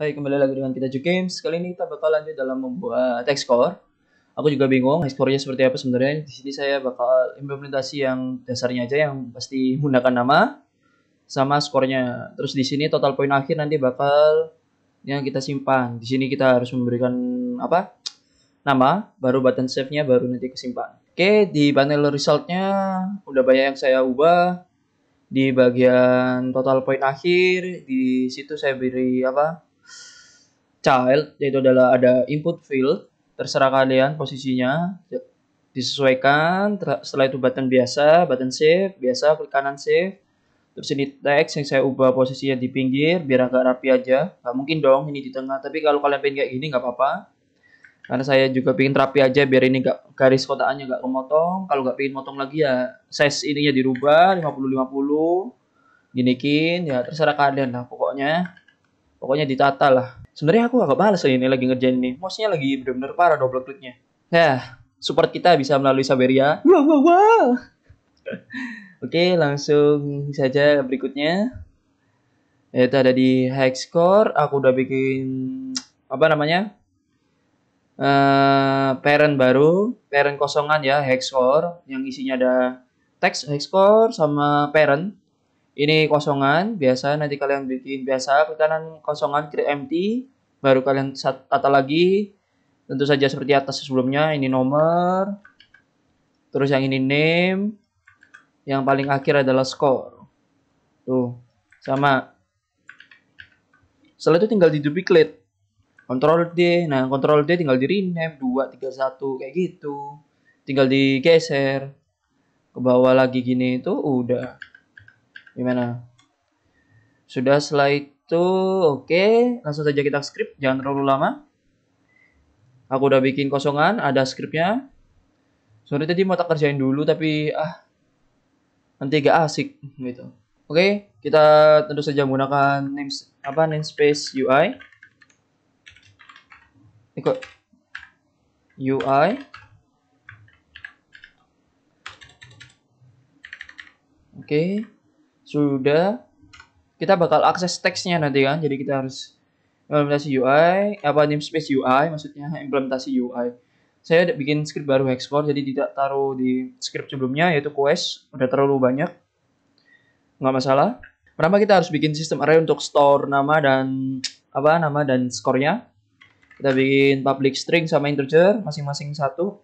Hai, kembali lagi dengan kita Ju Games. Kali ini kita bakal lanjut dalam membuat text core. Aku juga bingung score-nya seperti apa sebenarnya. Di sini saya bakal implementasi yang dasarnya aja, yang pasti menggunakan nama sama skornya. Terus di sini total poin akhir nanti bakal yang kita simpan. Di sini kita harus memberikan apa? Nama, baru button save-nya, baru nanti kesimpan. Oke, di panel result-nya udah banyak yang saya ubah. Di bagian total poin akhir, di situ saya beri apa? Child, yaitu adalah ada input field, terserah kalian posisinya, disesuaikan. Setelah itu button biasa, button save biasa, klik kanan save. Terus ini text yang saya ubah posisinya di pinggir biar agak rapi aja. Gak mungkin dong ini di tengah, tapi kalau kalian pengen kayak gini nggak apa-apa, karena saya juga pengen rapi aja biar ini gak, garis kotakannya nggak kemotong. Kalau nggak pengen motong lagi ya size ininya dirubah 50-50, ginikin ya, terserah kalian lah. Pokoknya ditata lah. Sebenarnya aku agak males ini lagi ngerjain ini. Mouse-nya lagi bener-bener parah double kliknya. Ya, support kita bisa melalui Saberia. Wow, wow, wow. Oke, langsung saja berikutnya. Itu ada di Hexcore. Aku udah bikin apa namanya? Parent baru, parent kosongan ya, Hexcore, yang isinya ada teks Hexcore sama parent. Ini kosongan biasa, nanti kalian bikin biasa, klik kanan kosongan, create empty, baru kalian tata lagi. Tentu saja seperti atas sebelumnya, ini nomor, terus yang ini name, yang paling akhir adalah score. Tuh, sama. Setelah itu tinggal di duplicate. Ctrl D, nah Ctrl D tinggal di rename 2, 3, 1, kayak gitu. Tinggal digeser ke bawah lagi gini itu udah. Gimana? Sudah, setelah itu oke, langsung saja kita script, jangan terlalu lama. Aku udah bikin kosongan, ada scriptnya. Sorry tadi mau tak kerjain dulu tapi nanti gak asik gitu. Oke, kita tentu saja menggunakan namespace UI. Ikut UI. Oke, sudah. Kita bakal akses teksnya nanti kan, jadi kita harus implementasi UI, namespace UI maksudnya, implementasi UI. Saya bikin script baru Hexcore, jadi tidak taruh di script sebelumnya, yaitu quest, udah terlalu banyak, nggak masalah. Pertama kita harus bikin sistem array untuk store nama dan skornya. Kita bikin public string sama integer masing-masing satu.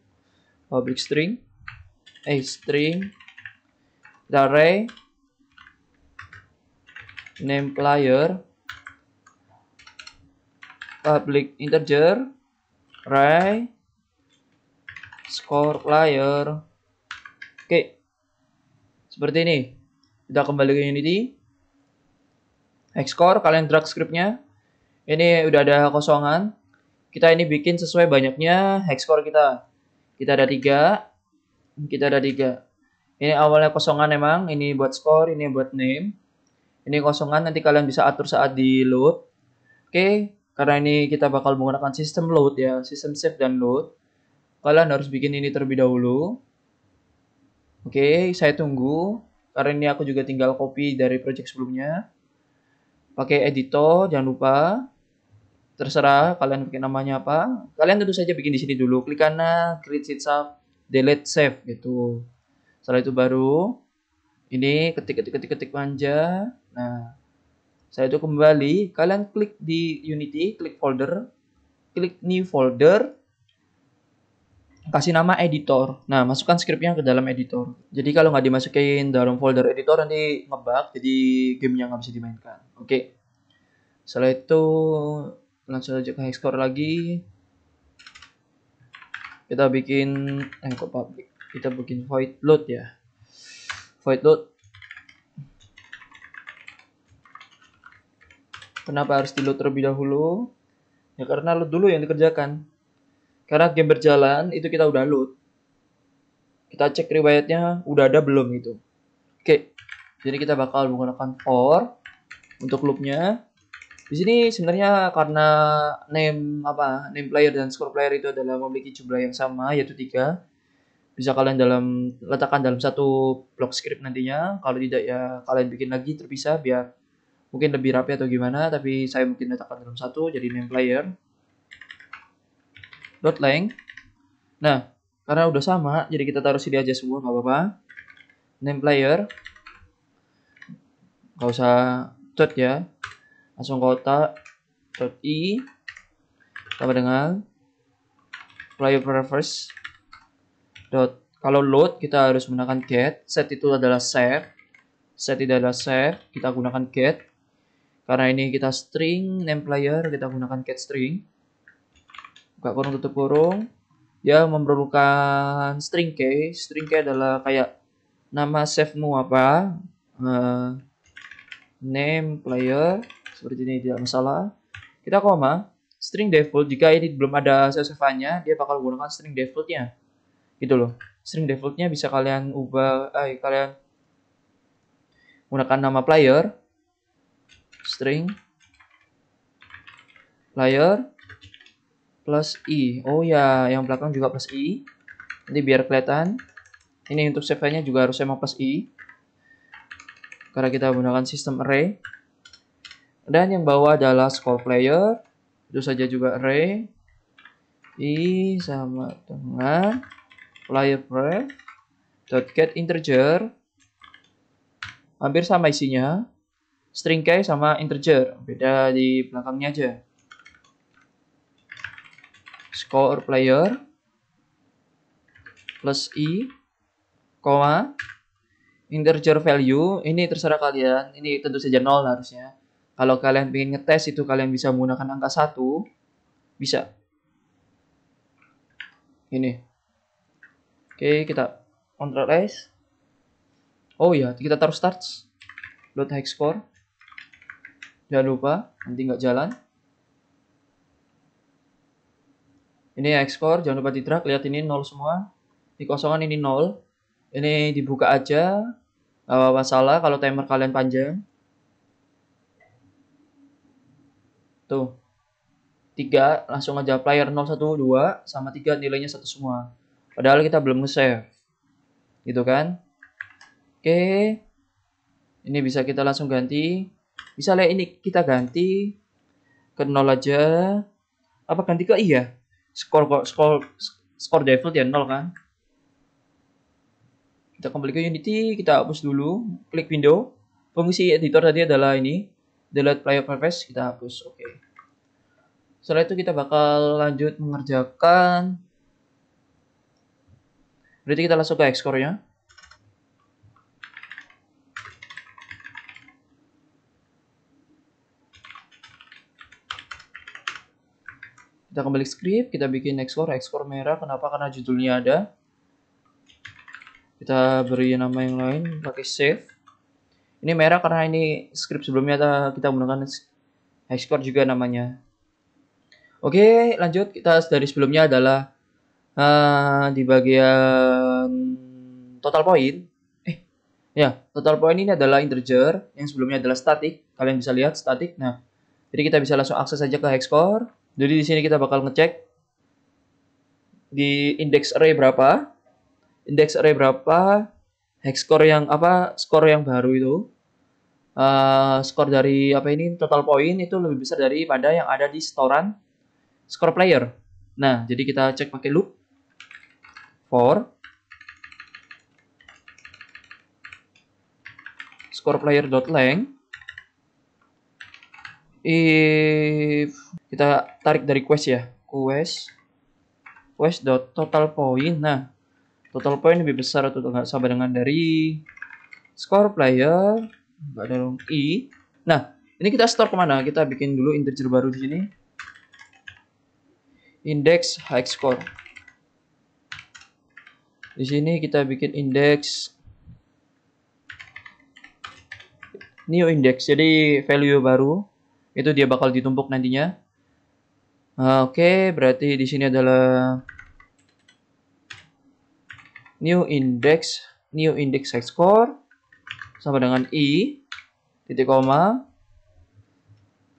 Public string, string, kita array name player, public integer, array score player. Oke, seperti ini. Kita kembali ke Unity. Hexcore, kalian drag scriptnya. Ini udah ada kosongan. Kita ini bikin sesuai banyaknya Hexcore kita. Kita ada 3. Kita ada 3. Ini awalnya kosongan emang. Ini buat score, ini buat name. Ini kosongan, nanti kalian bisa atur saat di load. Oke, karena ini kita bakal menggunakan sistem load ya, sistem save dan load. Kalian harus bikin ini terlebih dahulu. Oke, saya tunggu. Karena ini aku juga tinggal copy dari project sebelumnya. Pakai editor, jangan lupa. Terserah kalian bikin namanya apa. Kalian tentu saja bikin di sini dulu. Klik kanan, create setup, delete save gitu. Setelah itu baru ini ketik manja. Nah, saya itu kembali, kalian klik di Unity, klik folder, klik new folder, kasih nama editor. Nah, masukkan scriptnya ke dalam editor. Jadi kalau nggak dimasukin dalam folder editor nanti ngebug, jadi gamenya nggak bisa dimainkan. Oke. Setelah itu langsung aja ke Hexcore lagi. Kita bikin public. Kita bikin void load ya. Void load. Kenapa harus di load terlebih dahulu? Ya karena load dulu yang dikerjakan. Karena game berjalan itu kita udah load. Kita cek riwayatnya udah ada belum gitu. Oke. Jadi kita bakal menggunakan for untuk loopnya. Di sini sebenarnya karena name player dan score player itu adalah memiliki jumlah yang sama, yaitu 3. Bisa kalian letakkan dalam satu blok script nantinya. Kalau tidak ya kalian bikin lagi terpisah biar Mungkin lebih rapi atau gimana, tapi saya mungkin letakkan dalam satu, jadi name player dot length. Nah, karena udah sama, jadi kita taruh sini aja semua, nggak apa-apa. Name player, nggak usah dot ya, langsung kotak dot i sama dengan player preference dot. Kalau load kita harus menggunakan get, set itu adalah save, set itu adalah save, kita gunakan get. Karena ini kita string name player, kita gunakan get string. Buka kurung tutup kurung. Dia memerlukan string key. String key adalah kayak nama save-mu apa. Name player seperti ini, tidak masalah. Kita koma string default. Jika ini belum ada save-nya, dia bakal menggunakan string defaultnya. Gitu loh. String defaultnya bisa kalian ubah, kalian menggunakan nama player. String player plus i. Oh ya, yang belakang juga plus i. Nanti biar kelihatan. Ini untuk save-nya juga harus emang plus i. Karena kita menggunakan sistem array. Dan yang bawah adalah score player. Itu saja juga array. I sama dengan player pref dot get integer. Hampir sama isinya. String key sama integer. Beda di belakangnya aja. Score player plus i, koma, integer value, ini terserah kalian, ini tentu saja 0 harusnya. Kalau kalian ingin ngetes itu kalian bisa menggunakan angka 1, bisa. Ini. Oke, kita Ctrl S. Oh ya, kita taruh start. Load hex score. Jangan lupa, nanti nggak jalan. Ini hex score, jangan lupa di drag, lihat ini 0 semua. Di kosongan ini 0. Ini dibuka aja. Gak apa-apa salah kalau timer kalian panjang. Tuh. 3 langsung aja player 0, 1, 2 sama 3 nilainya 1 semua. Padahal kita belum nge-save. Gitu kan? Oke. Ini bisa kita langsung ganti. Misalnya ini kita ganti ke 0 aja. Apa ganti ke i ya? Skor default ya 0 kan? Kita kembali ke Unity, kita hapus dulu, klik window. Fungsi editor tadi adalah ini, delete player preference, kita hapus. Oke. Setelah itu kita bakal lanjut mengerjakan. Berarti kita langsung ke Xcore-nya. Kita kembali script, kita bikin Xcore merah. Kenapa? Karena judulnya ada. Kita beri nama yang lain, pakai save. Ini merah karena ini script sebelumnya kita menggunakan Xcore juga namanya. Oke, lanjut. Kita dari sebelumnya adalah di bagian total point. Ya, total point ini adalah integer, yang sebelumnya adalah static. Kalian bisa lihat static. Nah, jadi kita bisa langsung akses saja ke Hexcore. Jadi di sini kita bakal ngecek di index array berapa. Index array berapa, Hexcore yang apa, skor yang baru itu. Skor dari apa ini total point itu lebih besar daripada yang ada di storan score player. Nah, jadi kita cek pakai loop for score player dot length. If kita tarik dari quest ya, quest dot total point. Nah, total point lebih besar atau enggak sama dengan dari score player, enggak ada i. Nah, ini kita store kemana? Kita bikin dulu integer baru di sini. Index hex score. Di sini kita bikin index new index. Jadi value baru itu dia bakal ditumpuk nantinya. Oke, berarti di sini adalah new index hex score sama dengan i titik koma.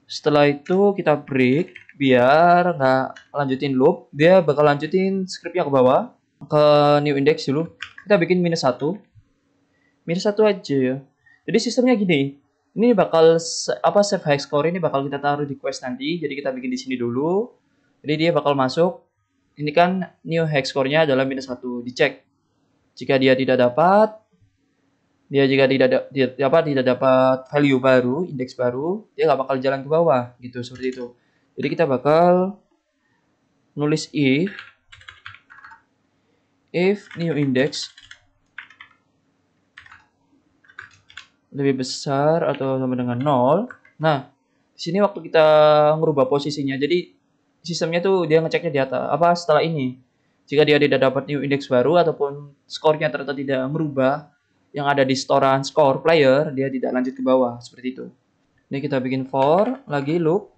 Setelah itu kita break biar nggak lanjutin loop, dia bakal lanjutin scriptnya ke bawah ke new index dulu. Kita bikin -1 aja ya. Jadi sistemnya gini, Ini bakal save high score ini bakal kita taruh di quest nanti. Jadi kita bikin di sini dulu. Jadi dia bakal masuk. Ini kan new high score-nya adalah -1. Dicek. Jika dia tidak dapat, jika tidak dapat value baru, indeks baru, dia nggak bakal jalan ke bawah gitu, seperti itu. Jadi kita bakal nulis if new index lebih besar atau sama dengan 0. Nah, di sini waktu kita merubah posisinya, jadi sistemnya tuh dia ngeceknya di atas setelah ini. Jika dia tidak dapat new index baru ataupun skornya ternyata tidak merubah yang ada di storan score player, dia tidak lanjut ke bawah seperti itu. Ini kita bikin for lagi loop.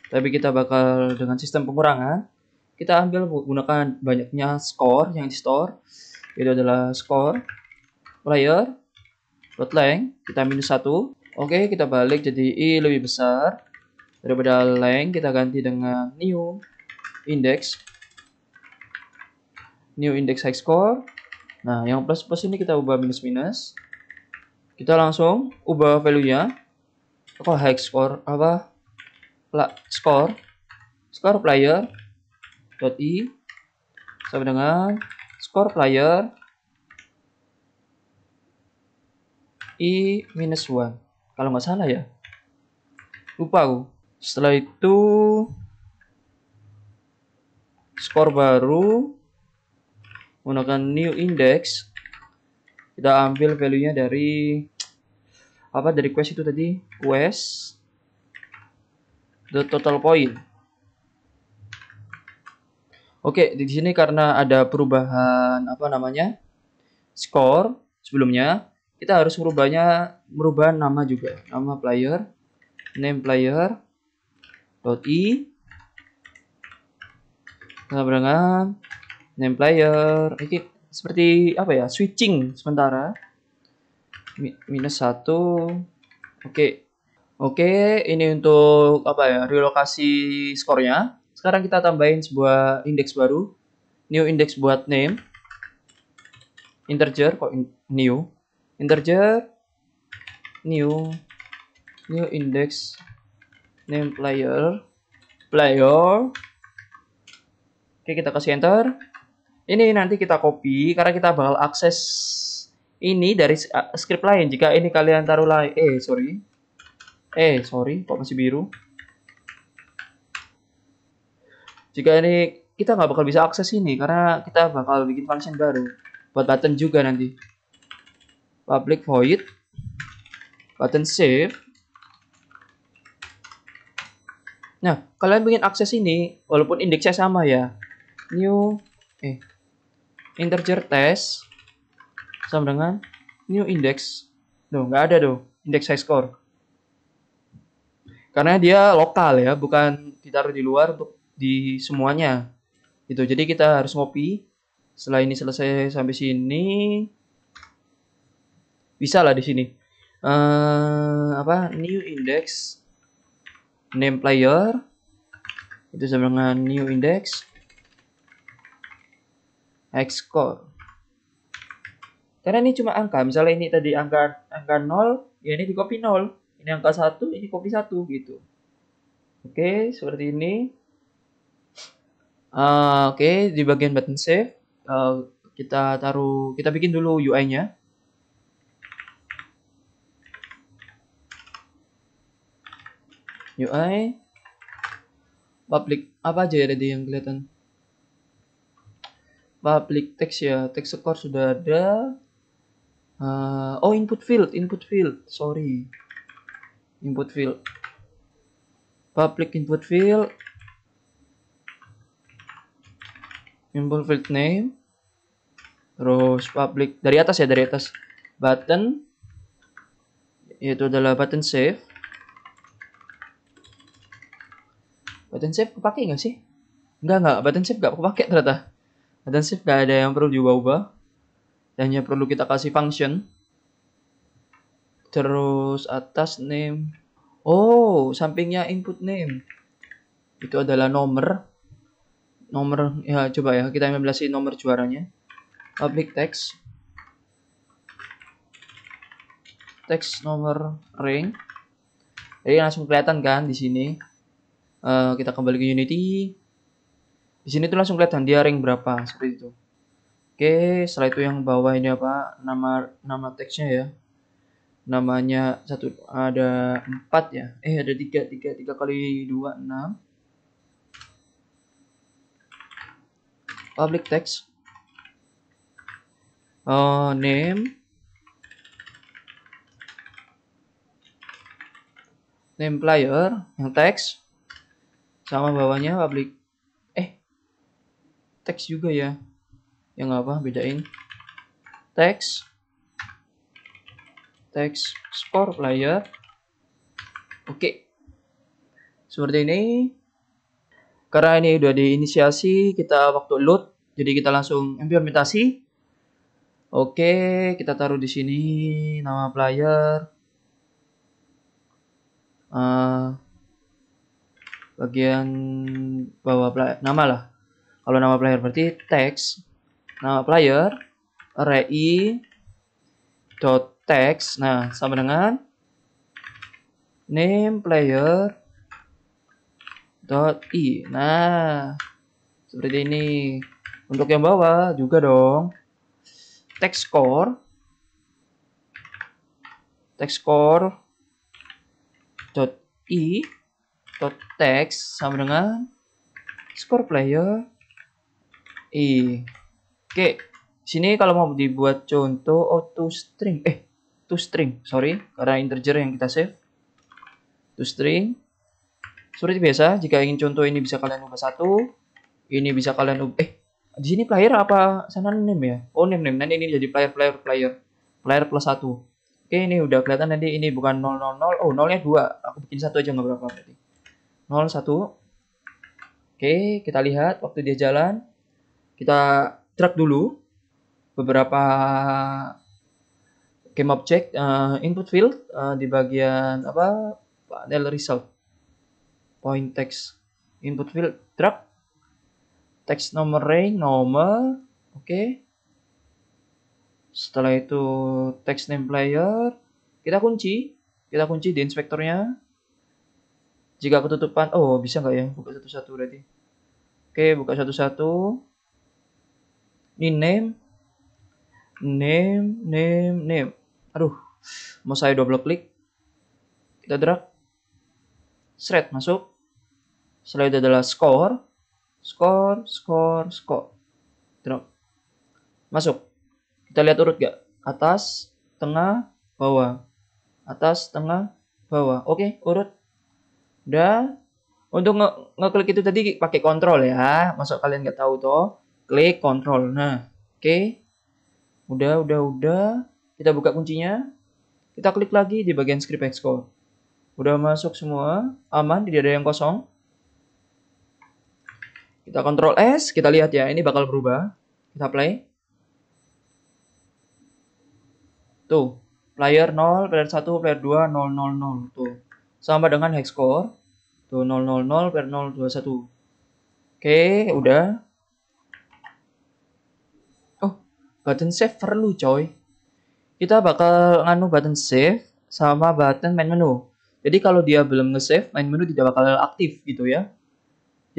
Tapi kita bakal dengan sistem pengurangan. Kita ambil menggunakan banyaknya score yang di store. Itu adalah score player .length, kita -1. Oke, kita balik jadi i lebih besar daripada length, kita ganti dengan new index high score. Nah, yang plus ini kita ubah minus. Kita langsung ubah value-nya. High score score player .i sama dengan score player i-1 kalau nggak salah ya, lupa aku. Setelah itu skor baru menggunakan new index, kita ambil value nya dari quest itu tadi, quest the total point. Oke, di sini karena ada perubahan skor sebelumnya, kita harus merubah nama juga, nama player, name player .i sama dengan name player. Ini seperti switching sementara -1. Oke, ini untuk relokasi skornya. Sekarang kita tambahin sebuah indeks baru, new index buat name, integer new integer new index name player. Oke, kita kasih enter. Ini nanti kita copy karena kita bakal akses ini dari script lain. Jika ini kalian taruh lain, sorry, kok masih biru. Jika ini kita nggak bakal bisa akses ini karena kita bakal bikin function baru buat button juga nanti. Public void button save. Nah, kalian bikin akses ini walaupun indeksnya sama ya. New integer test sama dengan new index. Nggak ada index high score. Karena dia lokal ya, bukan ditaruh di luar untuk di semuanya. Gitu. Jadi kita harus ngopi. Setelah ini selesai sampai sini, bisa lah di sini. New index name player itu sama dengan new index high score. Karena ini cuma angka. Misalnya ini tadi angka 0, ya ini di copy 0. Ini angka 1, ini copy 1 gitu. Oke, seperti ini. Oke, di bagian button save kita bikin dulu UI-nya. UI public apa aja ya tadi yang kelihatan? Public text ya, text score sudah ada. Input field, sorry, input field, public input field name, terus public dari atas button, yaitu adalah button save. Button save kepake nggak sih? Enggak, button save nggak kepake ternyata. Button save nggak ada yang perlu diubah-ubah. Hanya perlu kita kasih function. Terus atas name. Sampingnya input name. Itu adalah nomor ya, coba ya kita ambil nomor juaranya. Public text. text nomor ring. Jadi langsung kelihatan kan di sini. Kita kembali ke Unity. Di sini tuh langsung kelihatan dia ring berapa seperti itu. Oke, setelah itu yang bawah ini apa? Nama teksnya ya. Namanya ada 4 ya. Ada 3 kali 2 6. Public text. Name player yang teks sama bawahnya public teks juga ya, yang apa bedain teks score player. Oke, seperti ini. Karena ini udah diinisiasi, kita waktu load, jadi kita langsung implementasi. Oke, kita taruh di sini nama player. Bagian bawah player, nama lah. Kalau nama player berarti text nama player array dot text. Nah, sama dengan name player dot i. Nah, seperti ini. Untuk yang bawah juga dong. Text score dot i dot text sama dengan score player i. Oke, sini kalau mau dibuat contoh to string, sorry, karena integer yang kita save. To string. Seperti biasa, jika ingin contoh ini bisa kalian ubah 1, ini bisa kalian ubah. Di sini player apa sana name ya? Oh, name. Nanti ini jadi player plus 1. Oke, ini udah kelihatan nanti ini bukan 000. Oh, 0-nya 2. Aku bikin 1 aja nggak berapa berarti. 0 1. Oke, kita lihat waktu dia jalan. Kita drag dulu beberapa game object input field di bagian apa panel result point text input field, drag text nomor ring nomor. Oke. Setelah itu text name player kita kunci di inspektornya. Jika ketutupan, bisa nggak ya buka satu-satu berarti. Oke, buka satu-satu. Ini name. Aduh, mau saya double klik. Kita drag. Thread masuk. Setelah itu adalah score. Drag. Masuk. Kita lihat urut gak? Atas, tengah, bawah. Atas, tengah, bawah. Oke, urut. Udah. Untuk ngeklik itu tadi pakai kontrol ya. Masuk kalian nggak tahu toh. Klik kontrol. Nah, oke. Udah. Kita buka kuncinya. Kita klik lagi di bagian script export. Udah masuk semua. Aman, tidak ada yang kosong. Kita Ctrl S. Kita lihat ya, ini bakal berubah. Kita play. Tuh. Player 0, player 1, player 2, 000. Tuh. Sama dengan hex score. Tuh 000, player 021. Oke, udah. Button save perlu coy. Kita bakal nganu button save sama button main menu. Jadi kalau dia belum nge-save, main menu tidak bakal aktif gitu ya.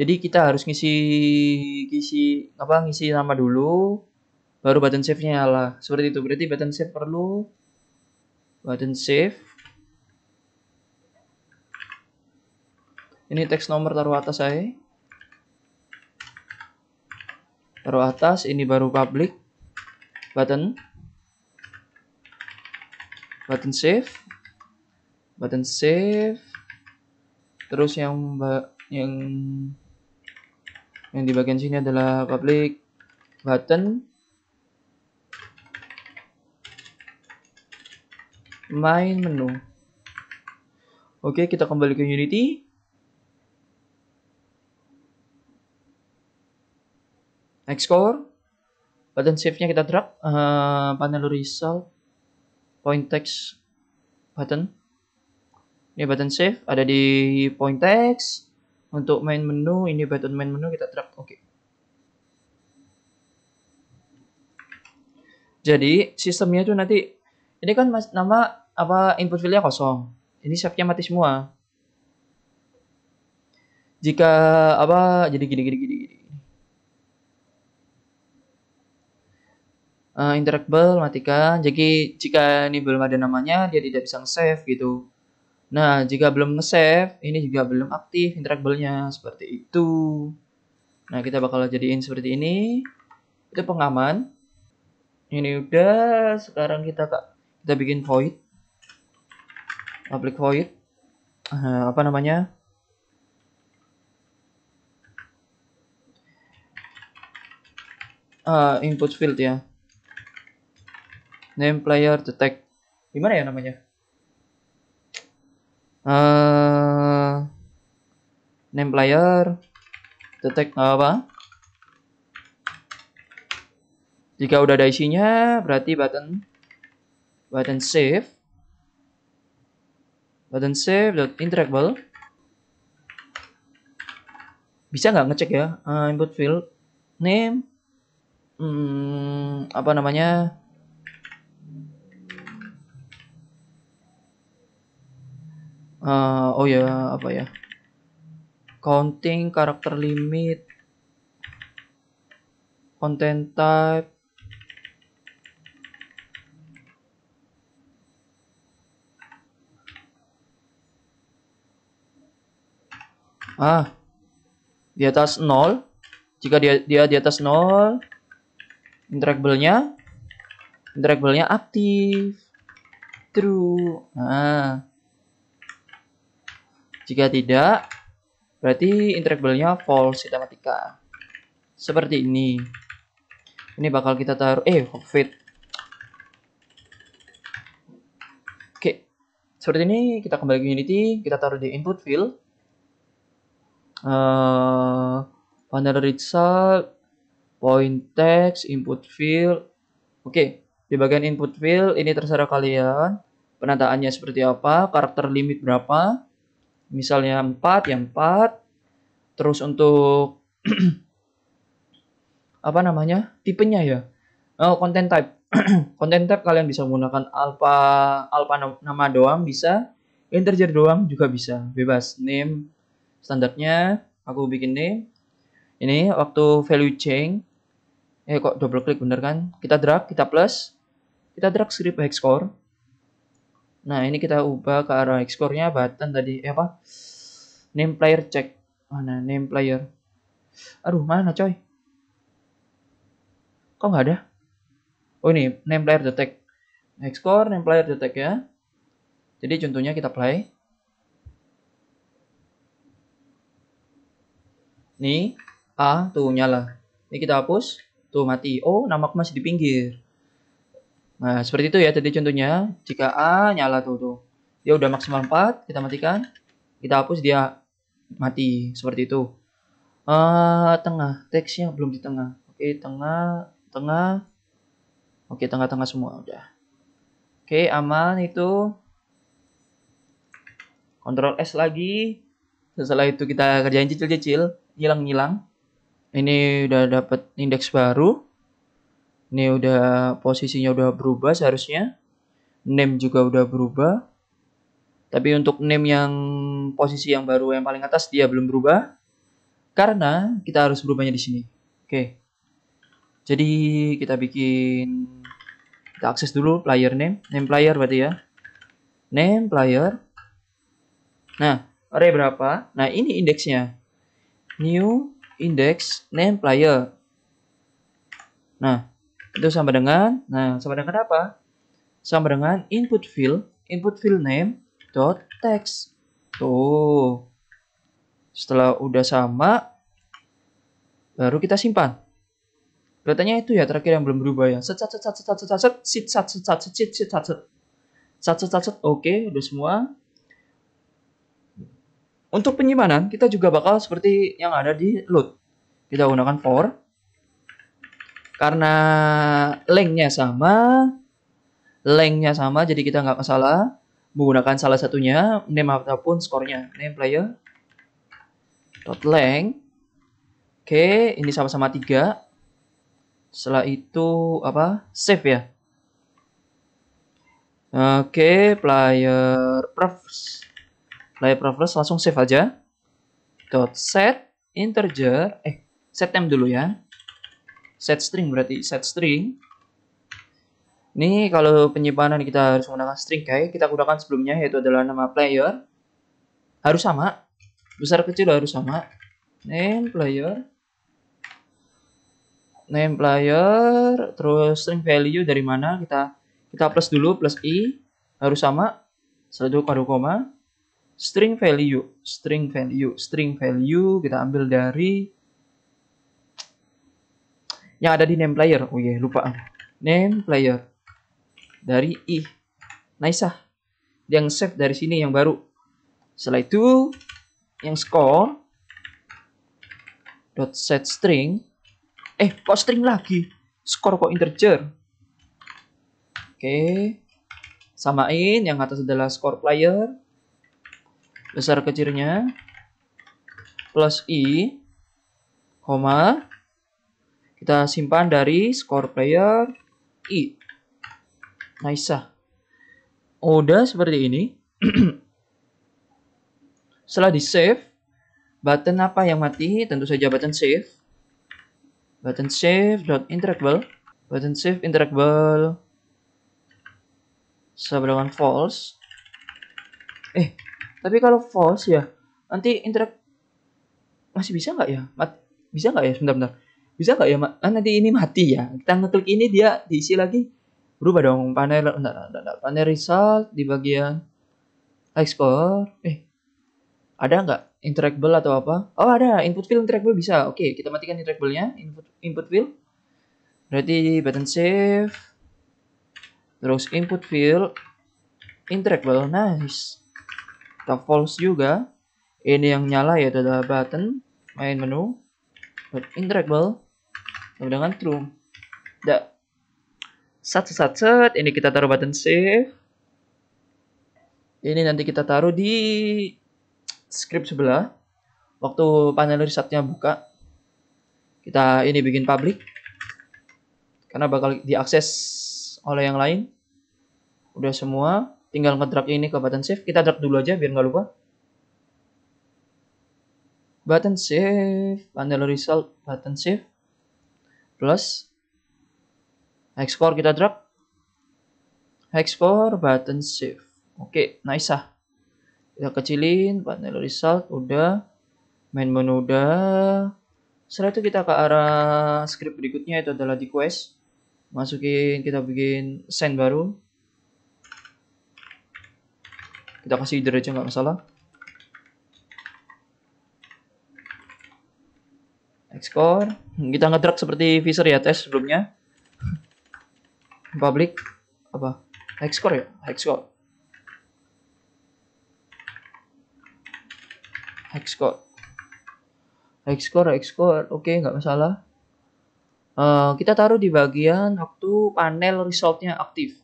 Jadi kita harus ngisi nama dulu, baru button save-nya nyala. Seperti itu. Berarti button save perlu. Button save. Ini teks nomor taruh atas saya. Taruh atas, ini baru public. Button save. Terus yang di bagian sini adalah public button main menu. Oke, kita kembali ke Unity. Next score. Button save-nya kita drag. Panel result. Point text button. Ini button save. Ada di point text. Untuk main menu. Ini button main menu kita drag. Oke. Jadi sistemnya itu nanti. Ini kan nama input fieldnya kosong. Ini save-nya mati semua. Jika jadi gini. Interactable matikan. Jadi jika ini belum ada namanya, dia tidak bisa nge-save gitu. Nah, jika belum nge-save, ini juga belum aktif interactable-nya seperti itu. Nah, kita bakal jadiin seperti ini. Itu pengaman. Ini udah, sekarang kita bikin void. Public void. Apa namanya? Input field ya. Name player detect. Gimana ya namanya? Name player detect apa? Jika udah ada isinya, berarti button save. Button save interactable. Bisa nggak ngecek ya? Input field name. Apa namanya? Oh ya, apa ya? Counting, karakter limit, content type. Di atas 0. Jika dia di atas 0, interactable-nya aktif. True. Nah, jika tidak, berarti interactable-nya false, kita matikan. Seperti ini. Ini bakal kita taruh fit. Oke. Seperti ini kita kembali ke Unity, kita taruh di input field. Panel result, point text, input field. Oke, di bagian input field ini terserah kalian. Penataannya seperti apa, karakter limit berapa. Misalnya 4, ya 4. Terus untuk apa namanya? Tipenya ya. Content type. Content type kalian bisa menggunakan alpha nama doang bisa, integer doang juga bisa, bebas. Name standarnya aku bikin name. Ini waktu value change. Kok double klik bener kan? Kita drag, kita plus. Kita drag script hexcore. Nah, ini kita ubah ke arah hexcore-nya button tadi name player check. Mana name player? Aduh, mana coy? Kok nggak ada? Oh, ini name player detect. Hexcore name player detect ya. Jadi contohnya kita play. Nih, tuh nyala. Ini kita hapus, tuh mati. Oh, namaku masih di pinggir. Nah, seperti itu ya tadi contohnya. Jika A nyala tuh. Dia udah maksimal 4, kita matikan. Kita hapus, dia mati. Seperti itu. Tengah, teksnya belum di tengah. Oke, tengah. Oke, tengah-tengah semua udah. Oke, aman itu. Ctrl S lagi. Setelah itu kita kerjain cicil-cicil, ngilang-ngilang. Ini udah dapat indeks baru. Ini udah posisinya udah berubah seharusnya. Name juga udah berubah. Tapi untuk name yang posisi yang baru yang paling atas dia belum berubah. Karena kita harus berubahnya di sini. Oke. Jadi kita akses dulu player name player berarti ya. Name player. Nah, array berapa? Nah, ini indeksnya. New index name player. Nah, itu sama dengan apa? Sama dengan input field name dot text. Tuh. Setelah udah sama, baru kita simpan. Kelihatannya itu ya terakhir yang belum berubah ya. Oke, udah semua. Untuk penyimpanan kita juga bakal seperti yang ada di load. Kita gunakan for. Karena lengthnya sama, jadi kita nggak masalah menggunakan salah satunya name ataupun skornya. Name player dot length. Oke, ini sama-sama 3. Setelah itu save ya. Oke, player prefs. Player prefs langsung save aja. Dot set integer, set name dulu ya. Set string berarti set string. Ini kalau penyimpanan kita harus menggunakan string kayak kita gunakan sebelumnya, yaitu adalah nama player. Harus sama, besar kecil harus sama. Name player, terus string value dari mana kita plus dulu, plus i harus sama, satu koma, string value kita ambil dari yang ada di name player. Oh iya, lupa. Name player dari i. Nice ah. Yang save dari sini yang baru. Setelah itu yang score dot set string. Kok string lagi? Score kok integer? Oke. Samain yang atas adalah score player. Besar kecilnya plus i, koma. Kita simpan dari score player i. Nice ah. Udah seperti ini. Setelah di save, button apa yang mati? Tentu saja button save. Button save dot interactable. Button save interactable sama dengan false. Tapi kalau false ya, nanti interact masih bisa nggak ya? Bisa nggak ya? Sebentar. Bisa nggak ya? Nanti ini mati ya. Kita ngeklik ini dia diisi lagi. Berubah dong panel. Panel result di bagian high score. Ada nggak interactable atau apa? Oh ada, input field interactable bisa. Oke, kita matikan interactable-nya. Input field. Berarti button save. Terus input field interactable. Nice. Kita false juga. Ini yang nyala yaitu adalah button main menu interactable dengan true. Udah. Set. Ini kita taruh button save. Ini nanti kita taruh di script sebelah. Waktu panel resultnya buka, kita ini bikin public karena bakal diakses oleh yang lain. Udah semua, tinggal ngedrag ini ke button save. Kita drag dulu aja biar nggak lupa. Button save, panel result, button save, plus high score kita drag, high score, button save. Oke, nice ah. Kita kecilin, panel result udah, main menu udah. Setelah itu kita ke arah script berikutnya, itu adalah di quest. Masukin, kita bikin send baru. Kita kasih header aja nggak masalah. Score, kita ngedrag seperti Visor ya tes sebelumnya. Public apa? High score ya? High score. Oke, nggak masalah. Kita taruh di bagian waktu panel resultnya aktif.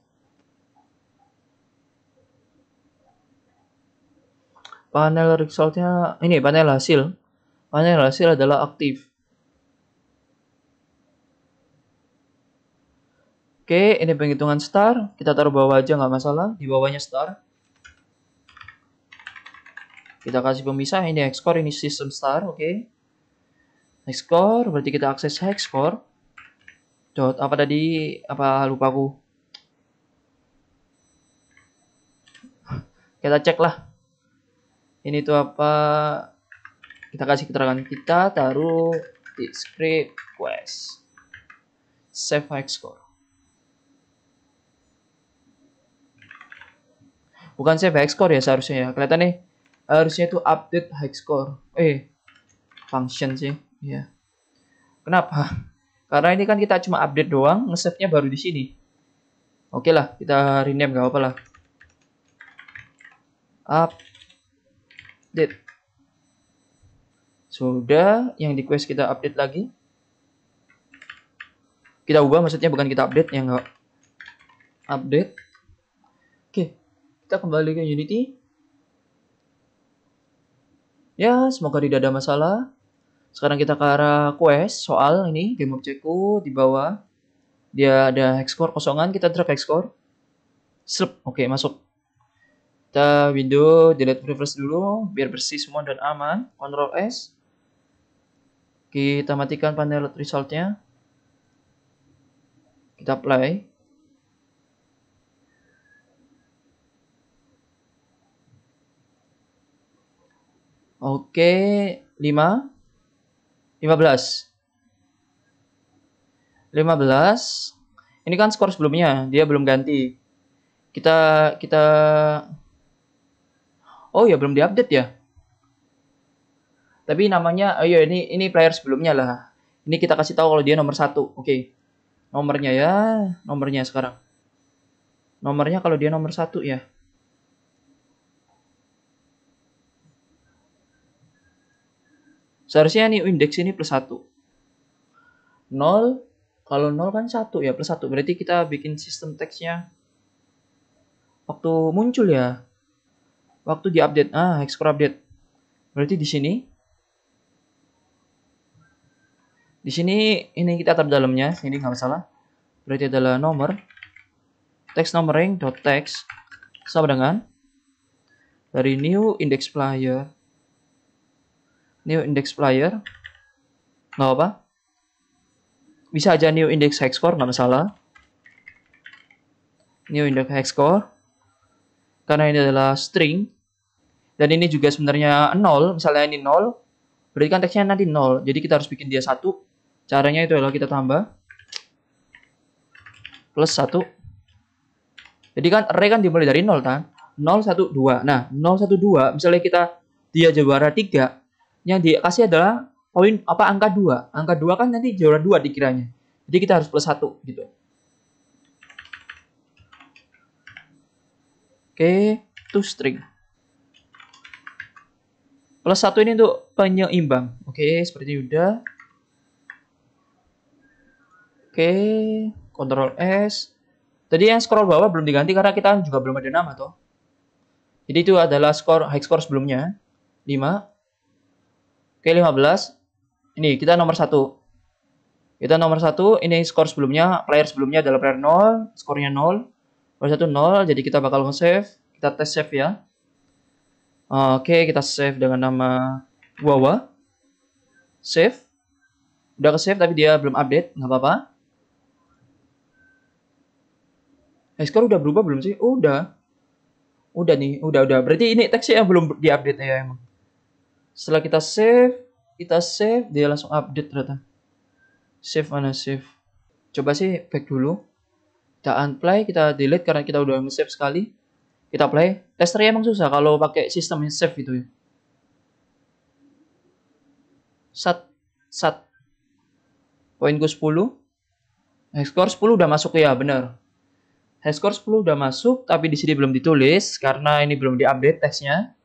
Panel resultnya ini panel hasil. Panel hasil adalah aktif. Oke, ini penghitungan star. Kita taruh bawah aja nggak masalah. Di bawahnya star. Kita kasih pemisah. Ini high score, ini system star. Oke. High score, berarti kita akses high score. Dot apa tadi? Apa lupa aku? Kita cek lah. Ini tuh apa? Kita kasih keterangan, kita taruh di script quest. Save high score. Bukan save high score ya seharusnya ya. Kelihatan nih. Harusnya itu update high score. Function sih. Ya. Kenapa? Karena ini kan kita cuma update doang, nge-save-nya baru di sini. Oke lah, kita rename gak apa-apa lah. Update. Sudah, yang di quest kita update lagi. Kita ubah, maksudnya bukan kita update, yang nggak update. Oke, kita kembali ke Unity. Ya, semoga tidak ada masalah. Sekarang kita ke arah quest, soal ini, game objekku di bawah. Dia ada hex score kosongan, kita drag hex score. Oke, masuk. Kita window delete preference dulu biar bersih semua dan aman. Ctrl S. Kita matikan panel resultnya. Kita apply. Oke, 5, 15. 15. Ini kan skor sebelumnya, dia belum ganti. Kita oh ya belum diupdate ya. Tapi namanya, oh iya ini player sebelumnya lah. Ini kita kasih tahu kalau dia nomor 1. Oke. Nomornya ya, nomornya sekarang. Nomornya kalau dia nomor 1 ya. Seharusnya nih indeks ini plus 1. 0, kalau 0 kan 1 ya, plus 1. Berarti kita bikin sistem teksnya waktu muncul ya. Waktu di update. Hexcore update. Berarti di sini. Di sini ini kita tab dalamnya, ini nggak masalah. Berarti adalah nomor text numbering dot text sama dengan dari new index player. New index player. Nggak apa. Bisa aja new index hexcore, nggak masalah. New index hexcore. Karena ini adalah string. Dan ini juga sebenarnya 0. Misalnya ini 0. Berarti kan teksnya nanti 0. Jadi kita harus bikin dia 1. Caranya itu adalah kita tambah plus 1. Jadi kan array kan dimulai dari 0 kan. 0, 1, 2. Nah, 0, 1, 2. Misalnya dia juara 3. Yang dikasih adalah poin angka 2. Angka 2 kan nanti juara 2 dikiranya. Jadi kita harus plus 1 gitu. Oke, to string. Plus 1 ini untuk penyeimbang. Oke, seperti ini udah. Oke, Ctrl S. Tadi yang scroll bawah belum diganti karena kita juga belum ada nama toh. Jadi itu adalah hexcore sebelumnya. 5. Oke, 15. Ini kita nomor 1. Kita nomor 1, ini skor sebelumnya, player sebelumnya adalah player 0, skornya 0. Player 1 0, jadi kita bakal nge-save. Kita tes save ya. Oke, kita save dengan nama Wawa. Save. Udah ke-save tapi dia belum update, nggak apa-apa. Skor udah berubah belum sih? Oh, udah. Udah nih, udah. Berarti ini teksnya yang belum diupdate ya emang. Setelah kita save, dia langsung update ternyata. Save mana save? Coba sih back dulu. Kita unplay, kita delete karena kita udah nge-save sekali. Kita play. Testernya emang susah kalau pakai sistem save gitu ya. Sat. Poinku 10. Hexcore 10 udah masuk ya, bener. Hexcore 10 udah masuk, tapi di sini belum ditulis karena ini belum diupdate teksnya.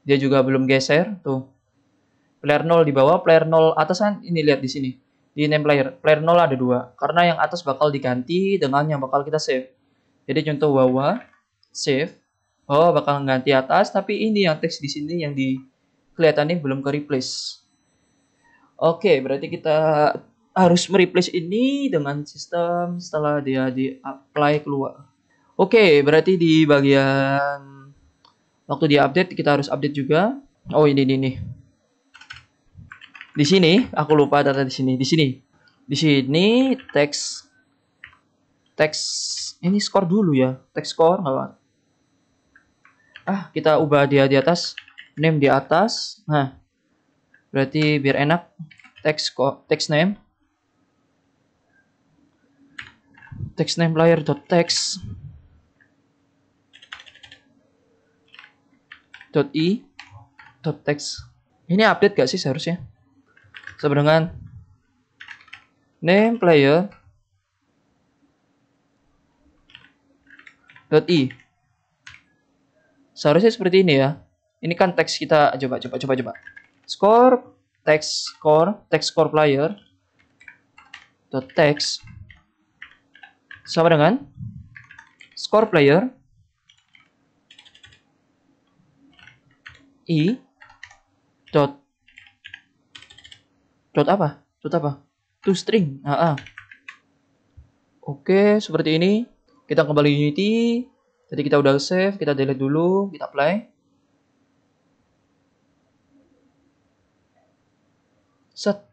Dia juga belum geser tuh. Player 0 di bawah, player 0 atas kan ini lihat di sini. Di name player, player 0 ada 2. Karena yang atas bakal diganti dengan yang bakal kita save. Jadi contoh Wawa save. Oh, bakal ganti atas, tapi ini yang teks di sini yang di kelihatannya belum ke replace. Oke, berarti kita harus mereplace ini dengan sistem setelah dia di apply keluar. Oke, berarti di bagian waktu di update kita harus update juga. Oh, ini nih. Di sini aku lupa data di sini. Di sini teks ini skor dulu ya. Teks skor nggak apa. Kita ubah dia di atas, name di atas. Nah, berarti biar enak text name player dot text dot i dot text. Ini update gak sih seharusnya? Sama dengan name player dot i. Seharusnya seperti ini ya. Ini kan teks kita coba. Text score player dot text sama dengan score player i dot apa? To string. Oke, seperti ini. Kita kembali Unity. Jadi kita udah save, kita delete dulu, kita play. Set,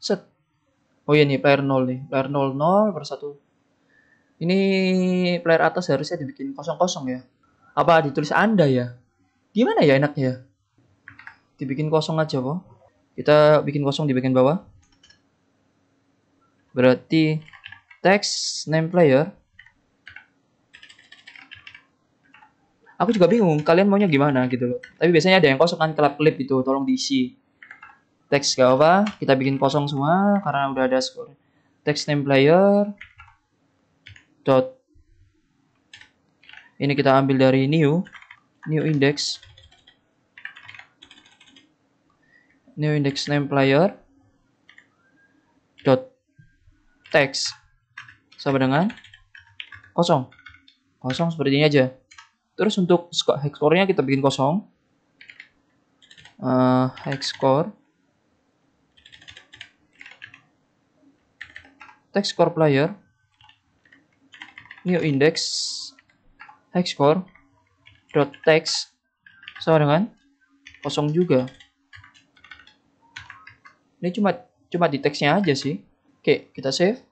set. Oh iya nih, player 0 nih. Player 00 per 1. Ini player atas harusnya dibikin kosong-kosong ya. Apa ditulis Anda ya? Gimana ya enaknya? Dibikin kosong aja kok. Kita bikin kosong di bagian bawah. Berarti text name player. Aku juga bingung, kalian maunya gimana gitu loh. Tapi biasanya ada yang kosong kan, klip itu, tolong diisi. Text gak apa, kita bikin kosong semua karena udah ada skor. Text name player dot. Ini kita ambil dari new index. New index name player dot text sama dengan kosong seperti ini aja. Terus untuk hexcore-nya kita bikin kosong. Hexcore text core player new index hexcore dot text sama dengan kosong juga. Ini cuma di teksnya aja sih. Oke, kita save.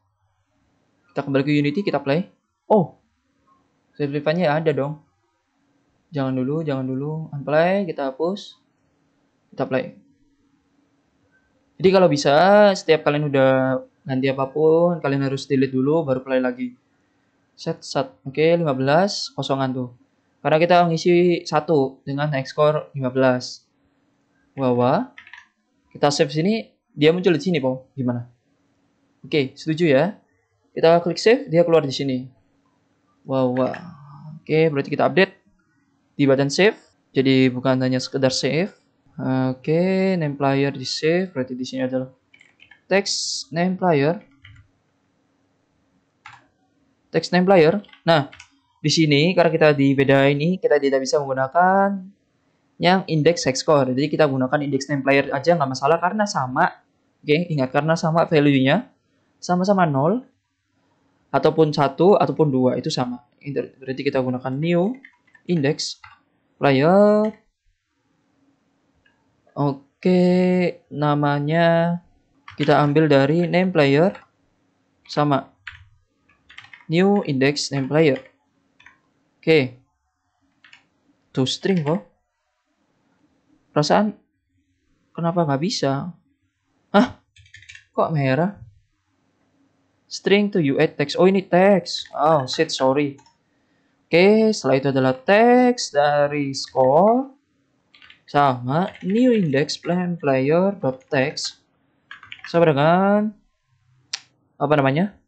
Kita kembali ke Unity, kita play. Oh, save file-nya ada dong. Jangan dulu. Unplay, kita hapus. Kita play. Jadi kalau bisa, setiap kalian udah ganti apapun, kalian harus delete dulu, baru play lagi. Set. Oke, 15, kosongan tuh. Karena kita ngisi 1 dengan hexcore 15. Wah. Kita save sini. Dia muncul di sini, Po. Gimana? Oke, setuju ya. Kita klik save, dia keluar di sini. Wah. Oke, berarti kita update di button save. Jadi bukan hanya sekedar save. Oke, name player di save. Berarti di sini adalah text name player. Text name player. Nah, di sini karena kita di beda ini, kita tidak bisa menggunakan yang index hexcore. Jadi kita gunakan index name player aja nggak masalah karena sama. Oke, ingat karena sama value-nya sama-sama 0 ataupun 1 ataupun 2 itu sama. Berarti kita gunakan new index player. Oke, namanya kita ambil dari name player sama new index name player. Oke. To string kok. Perasaan kenapa nggak bisa? Hah? Kok merah? String to U8 text. Oh, ini text. Oh, shit, sorry. Oke, setelah itu adalah text dari score sama new index player dot text sama dengan apa namanya?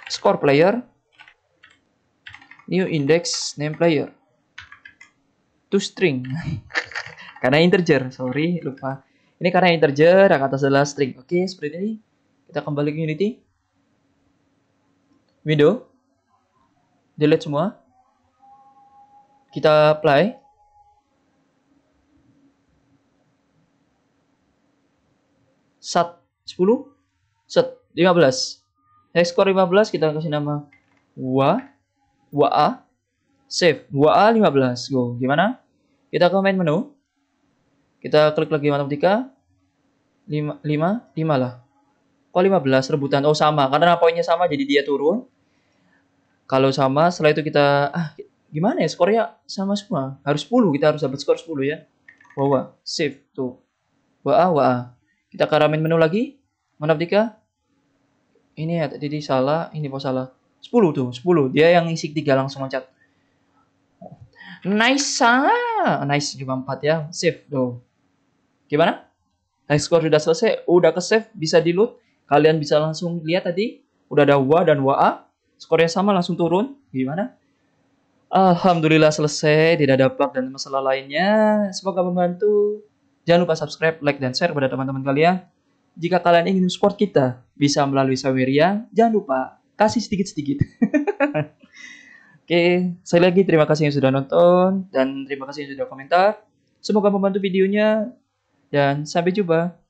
Score player new index name player to string. Karena integer, sorry, lupa. Ini karena integer, yang atas adalah string. Oke, seperti ini. Kita kembali ke Unity. Window. Delete semua. Kita apply. Set 10. Set 15. Hexcore 15 kita kasih nama WA. Save. WA 15. Go. Gimana? Kita ke main menu. Kita klik lagi matematika. 5 lah. Kok 15 rebutan? Oh, sama. Karena poinnya sama jadi dia turun. Kalau sama, setelah itu kita gimana ya? Skornya sama semua. Harus 10. Kita harus dapat skor 10 ya. Wah. Save tuh. WA. Kita ke main menu lagi. Matematika. Ini ya tadi salah, ini kok salah. 10 tuh, 10. Dia yang isi 3 langsung loncat. Nice. Nice juga 4 ya. Save tuh. Gimana? Hexcore sudah selesai, udah ke save, bisa di load. Kalian bisa langsung lihat tadi, udah ada WA dan WA. Skornya sama langsung turun. Gimana? Alhamdulillah selesai, tidak ada bug dan masalah lainnya. Semoga membantu. Jangan lupa subscribe, like, dan share kepada teman-teman kalian. Jika kalian ingin support kita, bisa melalui Saweria. Jangan lupa, kasih sedikit-sedikit. Oke, sekali lagi terima kasih yang sudah nonton. Dan terima kasih yang sudah komentar. Semoga membantu videonya. Dan sampai jumpa.